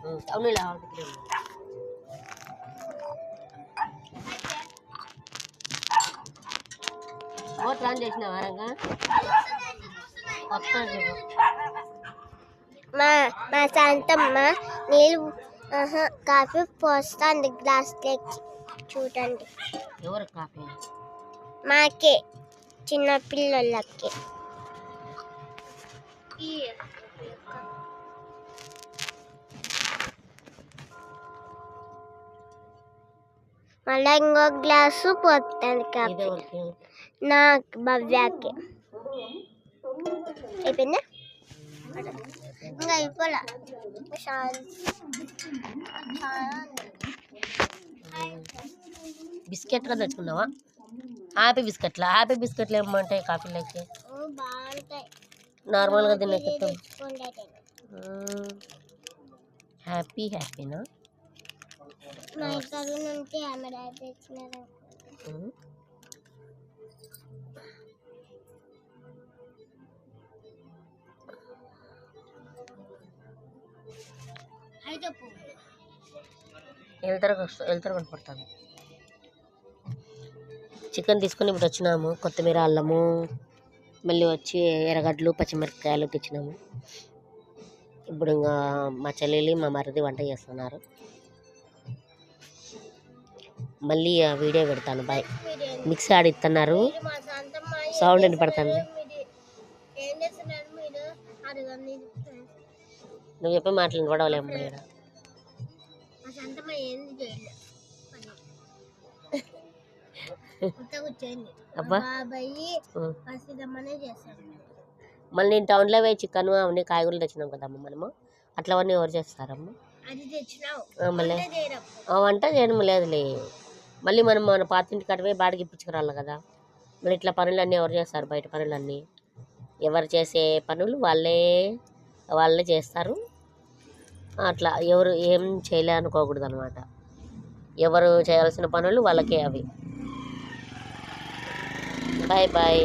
అవునులే motor on చేసిన వారంగా మా శాంతమ్మ నీళ్ళు కాఫీ పోస్తుంది గ్లాస్లోకి చూడండి. ఎవరు కాఫీ? మాకే చిన్న పిల్లలకి. మళ్ళీ ఇంకో గ్లాసు పోతుంది కాఫీ. నాకు భవ్యాకి అయిపోయిందా? ఇంకా అయిపోలే. బిస్కెట్ కదా తెచ్చుకున్నావా? హ్యాపీ బిస్కెట్లు ఏమంటాయి కాఫీలోకి? బాగుంటాయి. నార్మల్గా తినక హ్యాపీనా? మా ఇద్దరు నుండి ఆమె తెచ్చినారు. వెళ్తారు కనపడుతుంది. చికెన్ తీసుకొని ఇప్పుడు వచ్చినాము. కొత్తిమీర, అల్లము, మళ్ళీ వచ్చి ఎర్రగడ్డలు, పచ్చిమిరపకాయలు తెచ్చినాము. ఇప్పుడు ఇంకా మా చెల్లెలు మా మరిది వంట చేస్తున్నారు. మళ్ళీ ఆ వీడియో పెడతాను. బాయ్. మిక్సీ ఆడిస్తున్నారు, సౌండ్ వినపడుతుంది. నువ్వు చెప్పే మాటలు వినపడలేము. మళ్ళీ నేను టౌన్లో పోయి చికెన్ అవన్నీ కాయగూరలు తెచ్చినాం కదమ్మ మనము. అట్లవన్నీ ఎవరు చేస్తారమ్మా? మళ్ళీ వంట చేయడం లేదులే. మళ్ళీ మనం మన పాతింటి కడివే బాడికి ఇప్పించుకురాలి కదా. మరి ఇట్లా పనులన్నీ ఎవరు చేస్తారు? బయట పనులన్నీ ఎవరు చేసే పనులు వాళ్ళే చేస్తారు. అట్లా ఎవరు ఏం చేయలే అనుకోకూడదు అనమాట. ఎవరు చేయాల్సిన పనులు వాళ్ళకే అవి. Bye bye.